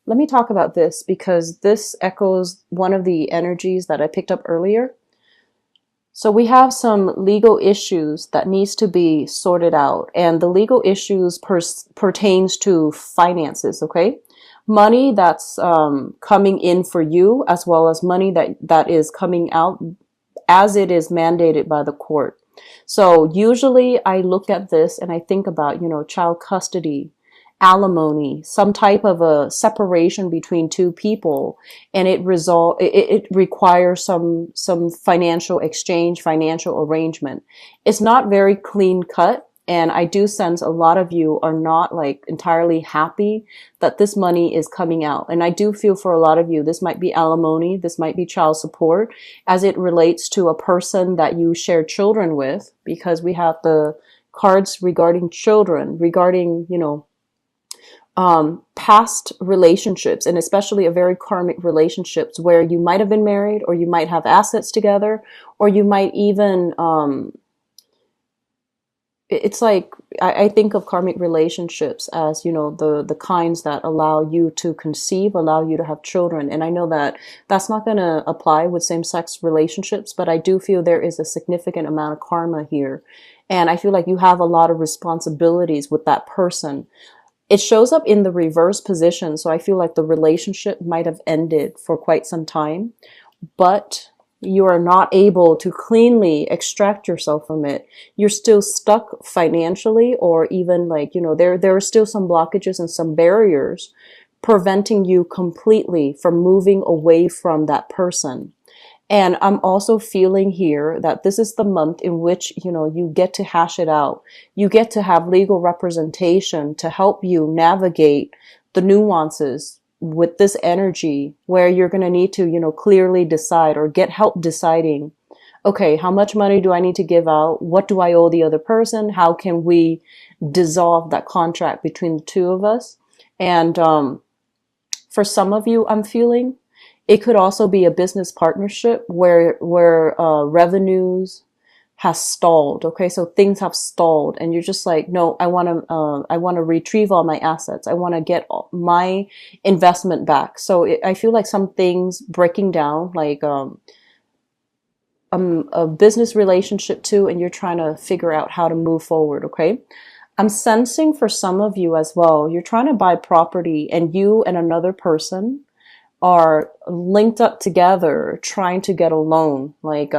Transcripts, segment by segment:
let me talk about this because this echoes one of the energies that I picked up earlier. So we have some legal issues that needs to be sorted out, and the legal issues pertains to finances, okay? Money that's coming in for you, as well as money that is coming out as it is mandated by the court. So usually I look at this and I think about, child custody, alimony, some type of a separation between two people, and it requires some financial exchange, financial arrangement. It's not very clean cut. And I do sense a lot of you are not like entirely happy that this money is coming out. And I do feel for a lot of you, this might be alimony, this might be child support as it relates to a person that you share children with, because we have the cards regarding children, regarding, past relationships, and especially a very karmic relationships where you might have been married, or you might have assets together, or you might even, it's like, I think of karmic relationships as, the kinds that allow you to conceive, allow you to have children. And I know that that's not going to apply with same-sex relationships, but I do feel there is a significant amount of karma here. And I feel like you have a lot of responsibilities with that person. It shows up in the reverse position, so I feel like the relationship might have ended for quite some time, but you are not able to cleanly extract yourself from it. You're still stuck financially, or even like, there are still some blockages and some barriers preventing you completely from moving away from that person. And I'm also feeling here that this is the month in which, you get to hash it out. You get to have legal representation to help you navigate the nuances with this energy, where you're going to need to, clearly decide or get help deciding, okay, how much money do I need to give out? What do I owe the other person? How can we dissolve that contract between the two of us? And for some of you, I'm feeling it could also be a business partnership where revenues has stalled. Okay, so things have stalled, and you're just like, no, I want to retrieve all my assets. I want to get my investment back. So I feel like some things breaking down, like a business relationship too, and you're trying to figure out how to move forward. Okay. I'm sensing for some of you as well, you're trying to buy property, and you and another person are linked up together trying to get a loan, like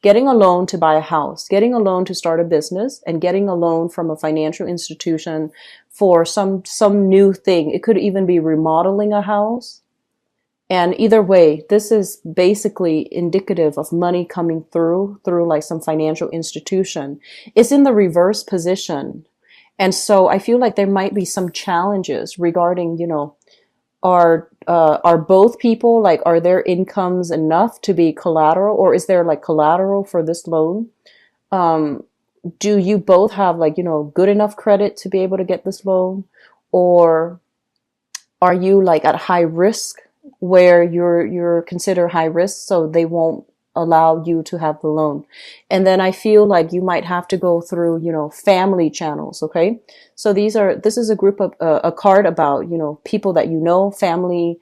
getting a loan to buy a house, getting a loan to start a business, and getting a loan from a financial institution for some new thing. It could even be remodeling a house. And either way, this is basically indicative of money coming through like some financial institution. It's in the reverse position. And so I feel like there might be some challenges regarding, are both people, like, are their incomes enough to be collateral, or is there like collateral for this loan? Do you both have like, good enough credit to be able to get this loan? Or are you like at high risk, where you're considered high risk, so they won't allow you to have the loan? And then I feel like you might have to go through, family channels. Okay. So this is a group of, a card about, people that, family,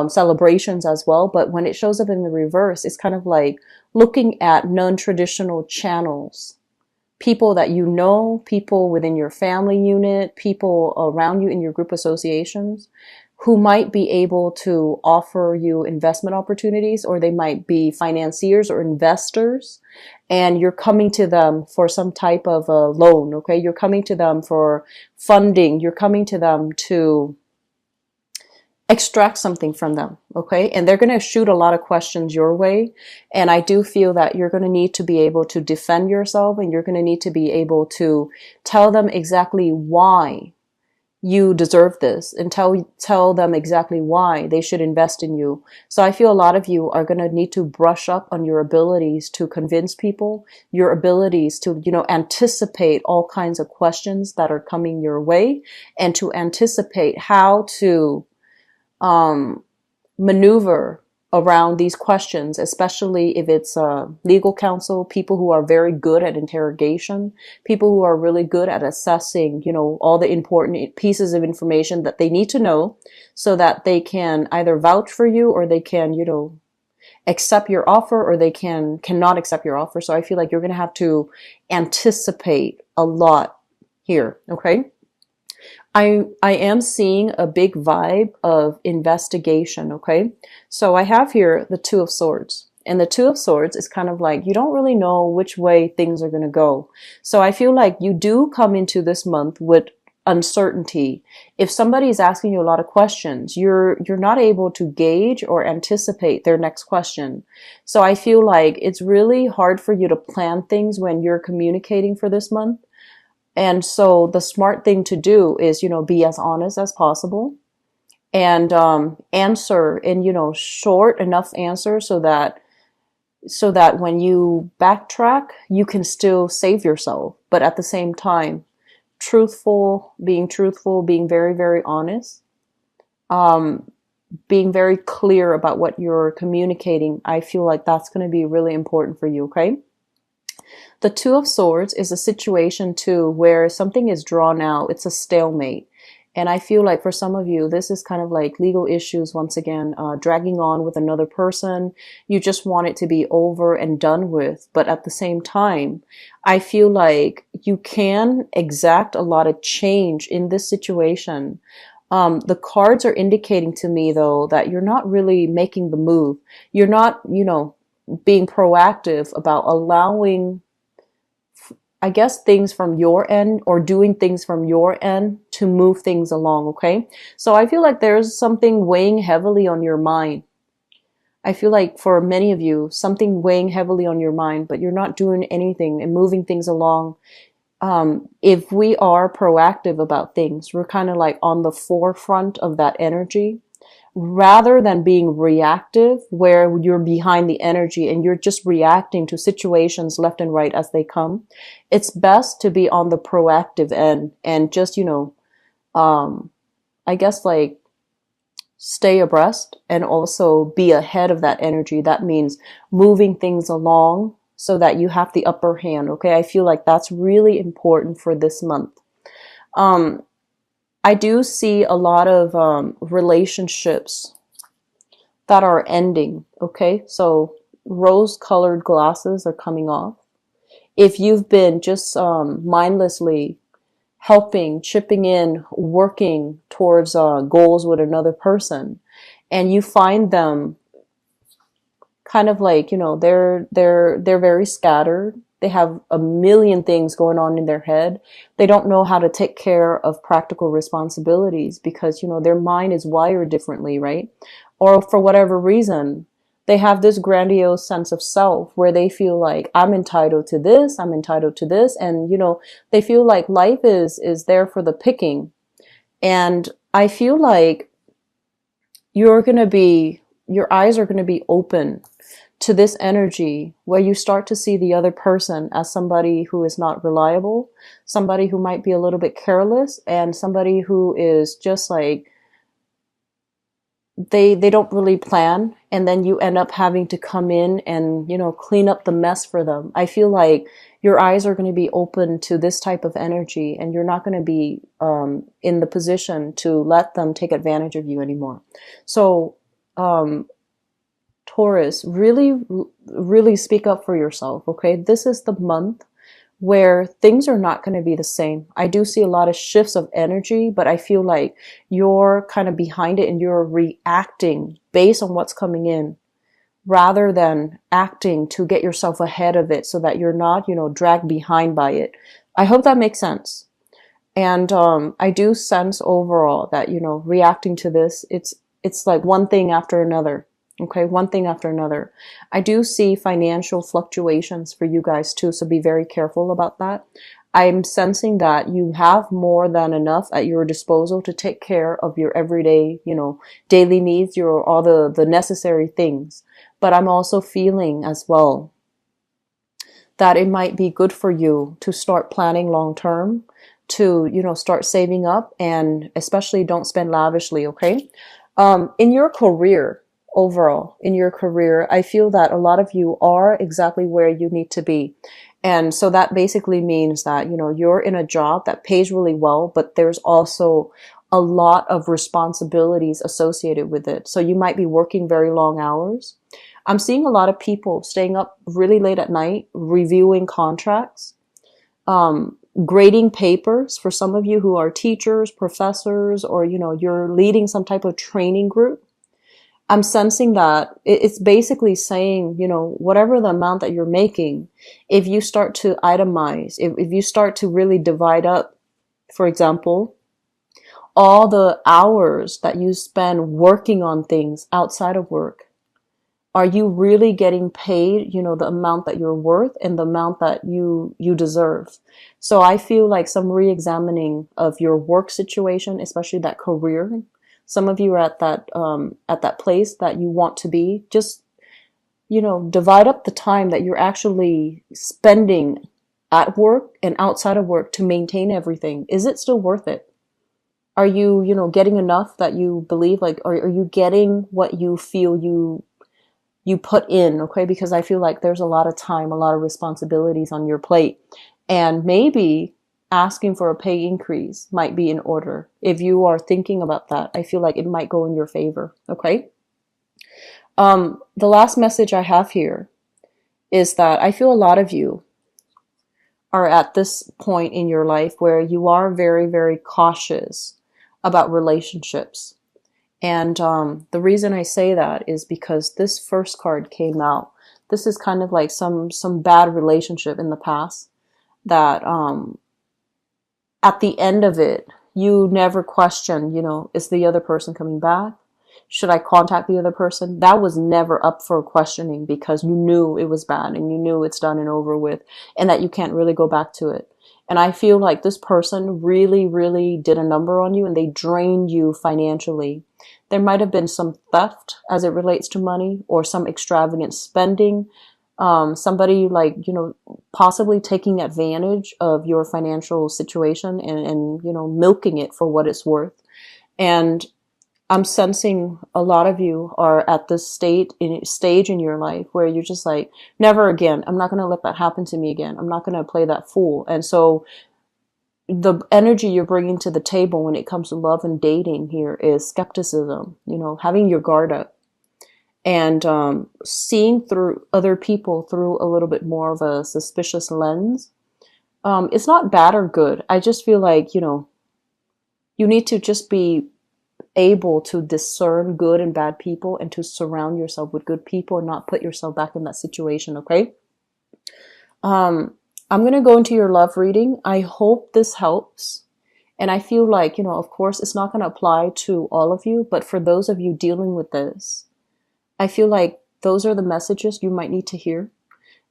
celebrations as well. But when it shows up in the reverse, it's kind of like looking at non-traditional channels, people that, people within your family unit, people around you in your group associations, who might be able to offer you investment opportunities, or they might be financiers or investors, and you're coming to them for some type of a loan. Okay. You're coming to them for funding. You're coming to them to extract something from them. Okay. And they're going to shoot a lot of questions your way. And I do feel that you're going to need to be able to defend yourself, and you're going to need to be able to tell them exactly why you deserve this, and tell them exactly why they should invest in you. So I feel a lot of you are going to need to brush up on your abilities to convince people, your abilities to, anticipate all kinds of questions that are coming your way, and to anticipate how to maneuver around these questions, especially if it's legal counsel, people who are very good at interrogation, people who are really good at assessing, all the important pieces of information that they need to know so that they can either vouch for you or they can, accept your offer or they cannot accept your offer. So I feel like you're going to have to anticipate a lot here. Okay. I am seeing a big vibe of investigation, okay? So I have here the Two of Swords. And the Two of Swords is kind of like you don't really know which way things are going to go. So I feel like you do come into this month with uncertainty. If somebody is asking you a lot of questions, you're not able to gauge or anticipate their next question. So I feel like it's really hard for you to plan things when you're communicating for this month. And so the smart thing to do is, be as honest as possible and answer in, short enough answers so that when you backtrack, you can still save yourself. But at the same time, being truthful, being very, very honest, being very clear about what you're communicating. I feel like that's going to be really important for you. Okay. The Two of Swords is a situation too where something is drawn out. It's a stalemate. And I feel like for some of you, this is kind of like legal issues once again, dragging on with another person. You just want it to be over and done with. But at the same time, I feel like you can exact a lot of change in this situation. The cards are indicating to me though that you're not really making the move. You're not, being proactive about allowing, I guess, things from your end or doing things from your end to move things along. Okay. So I feel like there's something weighing heavily on your mind. I feel like for many of you, something weighing heavily on your mind, but you're not doing anything and moving things along. If we are proactive about things, we're kind of like on the forefront of that energy rather than being reactive where you're behind the energy and you're just reacting to situations left and right as they come. It's best to be on the proactive end and just, I guess like stay abreast and also be ahead of that energy. That means moving things along so that you have the upper hand. Okay. I feel like that's really important for this month. I do see a lot of relationships that are ending, okay? So rose-colored glasses are coming off. If you've been just mindlessly helping, chipping in, working towards goals with another person, and you find them kind of like, they're very scattered. They have a million things going on in their head. They don't know how to take care of practical responsibilities because, their mind is wired differently, right? Or for whatever reason, they have this grandiose sense of self where they feel like I'm entitled to this, I'm entitled to this. And, they feel like life is there for the picking. And I feel like your eyes are going to be open to this energy where you start to see the other person as somebody who is not reliable, somebody who might be a little bit careless, and somebody who is just like, they don't really plan. And then you end up having to come in and, clean up the mess for them. I feel like your eyes are going to be open to this type of energy and you're not going to be in the position to let them take advantage of you anymore. So, Taurus, really, really speak up for yourself, okay? This is the month where things are not going to be the same. I do see a lot of shifts of energy, but I feel like you're kind of behind it and you're reacting based on what's coming in rather than acting to get yourself ahead of it so that you're not, dragged behind by it. I hope that makes sense. And I do sense overall that, reacting to this, it's like one thing after another. Okay, one thing after another. I do see financial fluctuations for you guys too, so be very careful about that. I'm sensing that you have more than enough at your disposal to take care of your everyday, daily needs, all the necessary things. But I'm also feeling as well that it might be good for you to start planning long term, to, start saving up, and especially don't spend lavishly, okay? In your career, overall in your career. I feel that a lot of you are exactly where you need to be. And so that basically means that, you're in a job that pays really well, but there's also a lot of responsibilities associated with it. So you might be working very long hours. I'm seeing a lot of people staying up really late at night, reviewing contracts, grading papers for some of you who are teachers, professors, or, you're leading some type of training group. I'm sensing that it's basically saying, whatever the amount that you're making, if you start to itemize, if you start to really divide up, for example, all the hours that you spend working on things outside of work, are you really getting paid, the amount that you're worth and the amount that you deserve? So I feel like some re-examining of your work situation, especially that career. Some of you are at that place that you want to be. Just, divide up the time that you're actually spending at work and outside of work to maintain everything. Is it still worth it? Are you, getting enough that you believe, like, are you getting what you feel you put in? Okay. Because I feel like there's a lot of time, a lot of responsibilities on your plate, and maybe asking for a pay increase might be in order. If you are thinking about that, I feel like it might go in your favor. Okay. The last message I have here is that I feel a lot of you are at this point in your life where you are very, very cautious about relationships. And the reason I say that is because this first card came out. This is kind of like some bad relationship in the past that at the end of it, you never question, is the other person coming back? Should I contact the other person? That was never up for questioning because you knew it was bad and you knew it's done and over with and that you can't really go back to it. And I feel like this person really, really did a number on you and they drained you financially. There might have been some theft as it relates to money or some extravagant spending. Somebody like, possibly taking advantage of your financial situation and, milking it for what it's worth. And I'm sensing a lot of you are at this stage in your life where you're just like, never again. I'm not going to let that happen to me again. I'm not going to play that fool. And so the energy you're bringing to the table when it comes to love and dating here is skepticism, having your guard up and seeing through other people through a little bit more of a suspicious lens. It's not bad or good. I just feel like, you need to just be able to discern good and bad people and to surround yourself with good people and not put yourself back in that situation. Okay. I'm going to go into your love reading. I hope this helps. And I feel like, of course, it's not going to apply to all of you, but for those of you dealing with this, I feel like those are the messages you might need to hear.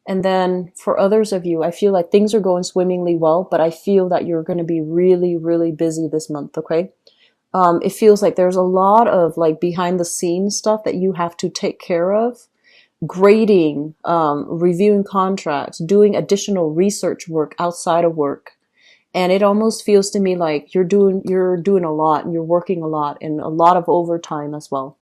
And then for others of you, I feel like things are going swimmingly well, but I feel that you're going to be really, really busy this month. Okay. It feels like there's a lot of like behind the scenes stuff that you have to take care of. Grading, reviewing contracts, doing additional research work outside of work. And it almost feels to me like you're doing a lot and you're working a lot and a lot of overtime as well.